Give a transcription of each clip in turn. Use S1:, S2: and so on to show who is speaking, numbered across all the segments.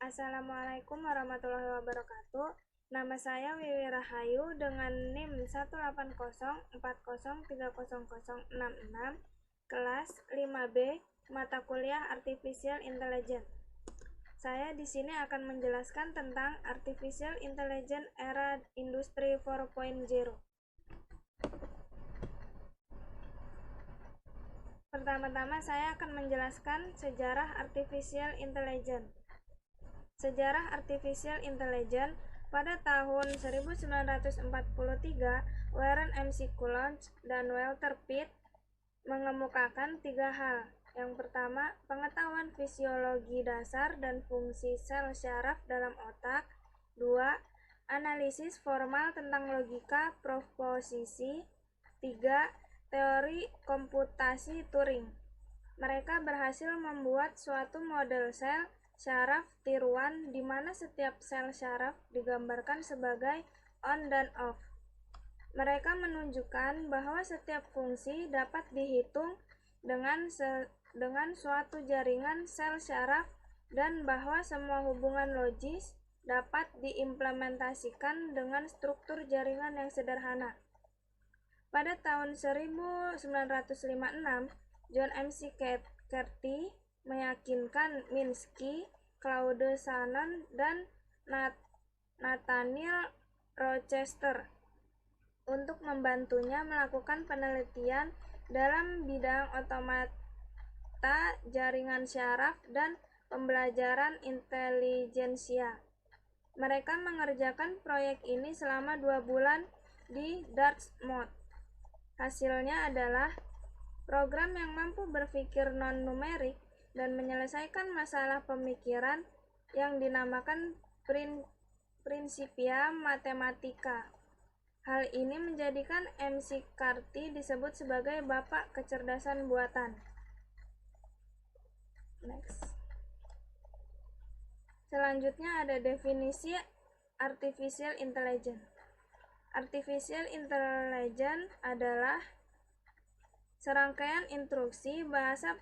S1: Assalamualaikum warahmatullahi wabarakatuh. Nama saya Wiwi Rahayu dengan NIM 18040300066, kelas 5B, mata kuliah Artificial Intelligence. Saya di sini akan menjelaskan tentang Artificial Intelligence era Industri 4.0. Pertama-tama saya akan menjelaskan sejarah Artificial Intelligence. Sejarah Artificial Intelligence pada tahun 1943, Warren McCulloch dan Walter Pitt mengemukakan 3 hal. Yang pertama, pengetahuan fisiologi dasar dan fungsi sel syaraf dalam otak. 2. Analisis formal tentang logika proposisi. 3. Teori komputasi Turing. Mereka berhasil membuat suatu model sel syaraf tiruan di mana setiap sel syaraf digambarkan sebagai on dan off. Mereka menunjukkan bahwa setiap fungsi dapat dihitung dengan suatu jaringan sel syaraf dan bahwa semua hubungan logis dapat diimplementasikan dengan struktur jaringan yang sederhana. Pada tahun 1956, John McCarthy meyakinkan Minsky, Claude Shannon, dan Nathaniel Rochester untuk membantunya melakukan penelitian dalam bidang otomata jaringan syaraf dan pembelajaran intelijensia. Mereka mengerjakan proyek ini selama 2 bulan di Dartmouth. Hasilnya adalah program yang mampu berpikir non-numerik dan menyelesaikan masalah pemikiran yang dinamakan Principia Mathematica. Hal ini menjadikan McCarthy disebut sebagai bapak kecerdasan buatan. Next. Selanjutnya ada definisi Artificial Intelligence. Artificial Intelligence adalah serangkaian instruksi bahasa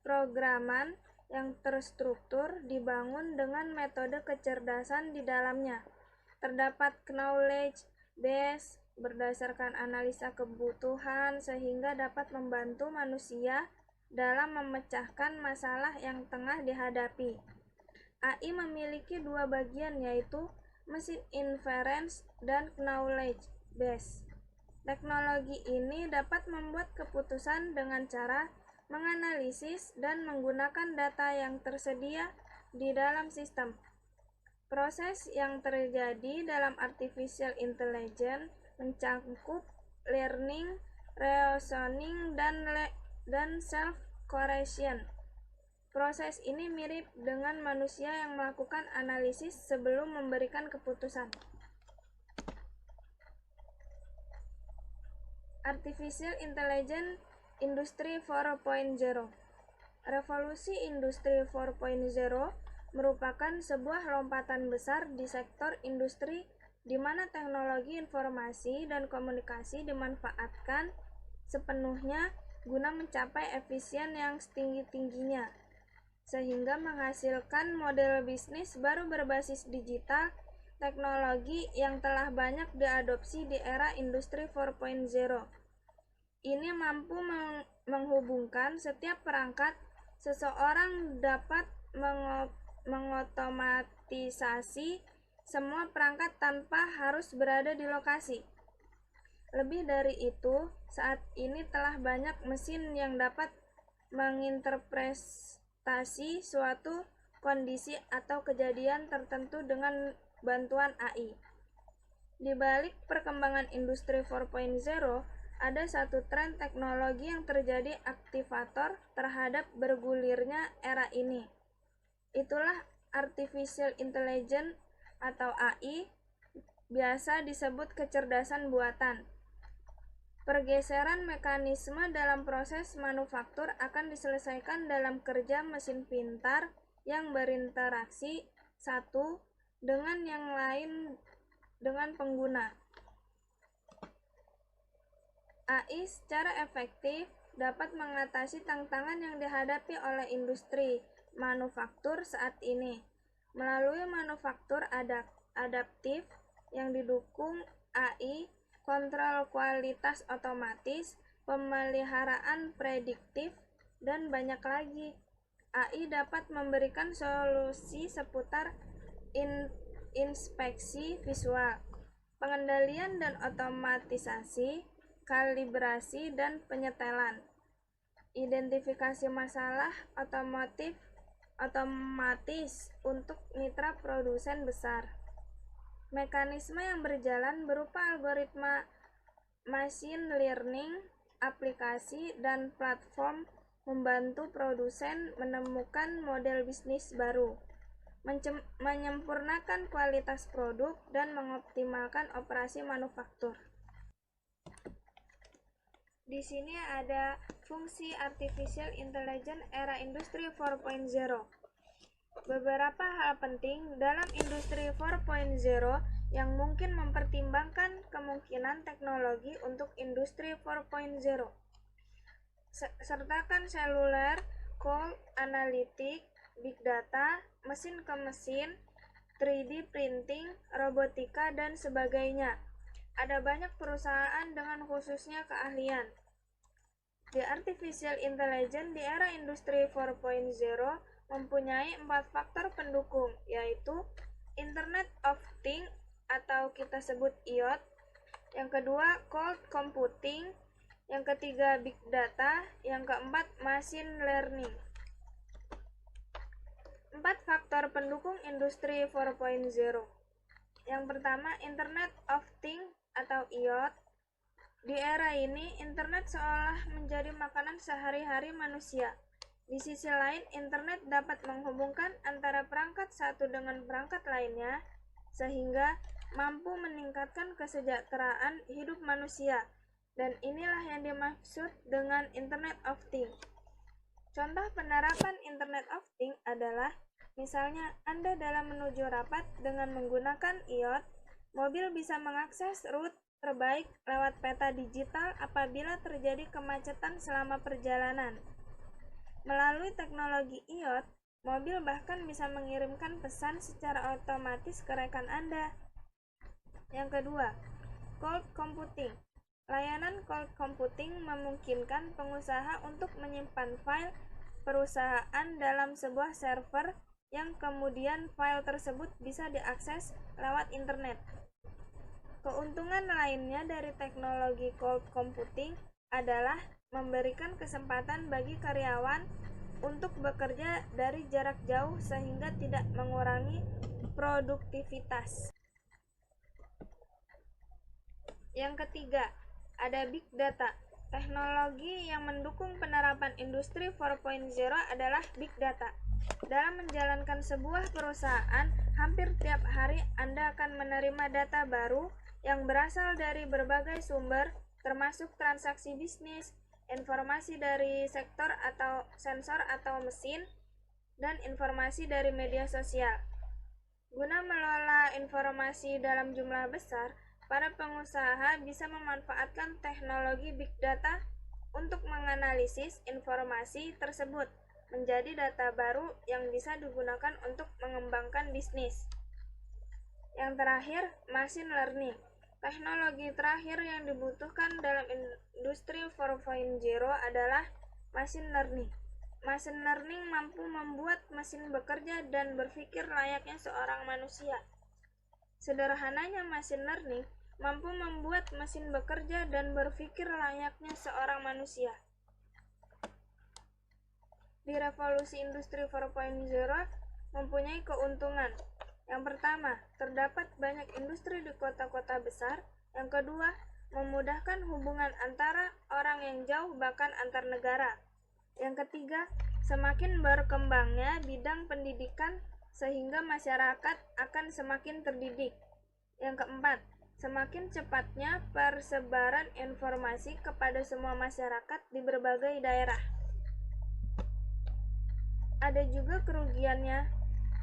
S1: programan yang terstruktur dibangun dengan metode kecerdasan di dalamnya. Terdapat knowledge base berdasarkan analisa kebutuhan sehingga dapat membantu manusia dalam memecahkan masalah yang tengah dihadapi. AI memiliki 2 bagian, yaitu machine inference dan knowledge base. Teknologi ini dapat membuat keputusan dengan cara menganalisis dan menggunakan data yang tersedia di dalam sistem. Proses yang terjadi dalam Artificial Intelligence mencakup learning, reasoning, dan self-correction. Proses ini mirip dengan manusia yang melakukan analisis sebelum memberikan keputusan. Artificial Intelligence Industri 4.0. Revolusi Industri 4.0 merupakan sebuah lompatan besar di sektor industri di mana teknologi informasi dan komunikasi dimanfaatkan sepenuhnya guna mencapai efisien yang setinggi-tingginya, sehingga menghasilkan model bisnis baru berbasis digital, teknologi yang telah banyak diadopsi di era Industri 4.0. Ini mampu menghubungkan setiap perangkat. Seseorang dapat mengotomatisasi semua perangkat tanpa harus berada di lokasi. Lebih dari itu, saat ini telah banyak mesin yang dapat menginterpretasi suatu kondisi atau kejadian tertentu dengan bantuan AI. Di balik perkembangan Industri 4.0, ada satu tren teknologi yang terjadi aktivator terhadap bergulirnya era ini. Itulah Artificial Intelligence atau AI, biasa disebut kecerdasan buatan. Pergeseran mekanisme dalam proses manufaktur akan diselesaikan dalam kerja mesin pintar yang berinteraksi satu dengan yang lain dengan pengguna. AI secara efektif dapat mengatasi tantangan yang dihadapi oleh industri manufaktur saat ini. Melalui manufaktur adaptif yang didukung AI, kontrol kualitas otomatis, pemeliharaan prediktif, dan banyak lagi. AI dapat memberikan solusi seputar inspeksi visual, pengendalian dan otomatisasi, kalibrasi dan penyetelan, identifikasi masalah otomatis untuk mitra produsen besar. Mekanisme yang berjalan berupa algoritma machine learning, aplikasi, dan platform membantu produsen menemukan model bisnis baru, menyempurnakan kualitas produk, dan mengoptimalkan operasi manufaktur. Di sini ada fungsi artificial intelligence era industri 4.0. Beberapa hal penting dalam industri 4.0 yang mungkin mempertimbangkan kemungkinan teknologi untuk industri 4.0. Sertakan seluler, cloud analytic, big data, mesin ke mesin, 3D printing, robotika, dan sebagainya. Ada banyak perusahaan dengan khususnya keahlian. The artificial intelligence di era industri 4.0 mempunyai 4 faktor pendukung, yaitu Internet of Things atau kita sebut IoT, yang kedua cloud computing, yang ketiga big data, yang keempat machine learning. 4 faktor pendukung industri 4.0. Yang pertama, Internet of Things atau IoT. Di era ini, internet seolah menjadi makanan sehari-hari manusia. Di sisi lain, internet dapat menghubungkan antara perangkat satu dengan perangkat lainnya, sehingga mampu meningkatkan kesejahteraan hidup manusia. Dan inilah yang dimaksud dengan Internet of Things. Contoh penerapan Internet of Things adalah, misalnya Anda dalam menuju rapat dengan menggunakan IoT, mobil bisa mengakses rute terbaik lewat peta digital apabila terjadi kemacetan selama perjalanan. Melalui teknologi IoT, mobil bahkan bisa mengirimkan pesan secara otomatis ke rekan Anda. Yang kedua, cloud computing. Layanan cloud computing memungkinkan pengusaha untuk menyimpan file perusahaan dalam sebuah server yang kemudian file tersebut bisa diakses lewat internet. Keuntungan lainnya dari teknologi cloud computing adalah memberikan kesempatan bagi karyawan untuk bekerja dari jarak jauh sehingga tidak mengurangi produktivitas. Yang ketiga, ada big data. Teknologi yang mendukung penerapan industri 4.0 adalah big data. Dalam menjalankan sebuah perusahaan, hampir tiap hari Anda akan menerima data baru yang berasal dari berbagai sumber, termasuk transaksi bisnis, informasi dari sektor atau sensor atau mesin, dan informasi dari media sosial. Guna mengelola informasi dalam jumlah besar, para pengusaha bisa memanfaatkan teknologi big data untuk menganalisis informasi tersebut menjadi data baru yang bisa digunakan untuk mengembangkan bisnis. Yang terakhir, machine learning. Teknologi terakhir yang dibutuhkan dalam industri 4.0 adalah machine learning. Machine learning mampu membuat mesin bekerja dan berpikir layaknya seorang manusia. Sederhananya, machine learning mampu membuat mesin bekerja dan berpikir layaknya seorang manusia. Di revolusi industri 4.0 mempunyai keuntungan. Yang pertama, terdapat banyak industri di kota-kota besar. Yang kedua, memudahkan hubungan antara orang yang jauh bahkan antar negara. Yang ketiga, semakin berkembangnya bidang pendidikan sehingga masyarakat akan semakin terdidik. Yang keempat, semakin cepatnya persebaran informasi kepada semua masyarakat di berbagai daerah. Ada juga kerugiannya.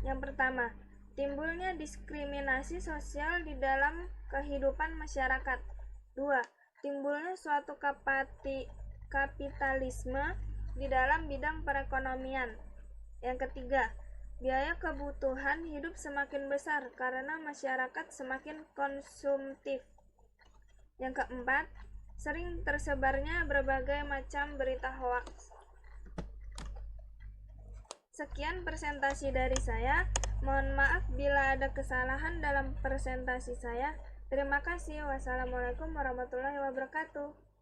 S1: Yang pertama, timbulnya diskriminasi sosial di dalam kehidupan masyarakat. 2. Timbulnya suatu kapitalisme di dalam bidang perekonomian. Yang ketiga, Biaya kebutuhan hidup semakin besar karena masyarakat semakin konsumtif. Yang keempat, sering tersebarnya berbagai macam berita hoaks. Sekian presentasi dari saya. Mohon maaf bila ada kesalahan dalam presentasi saya. Terima kasih. Wassalamualaikum warahmatullahi wabarakatuh.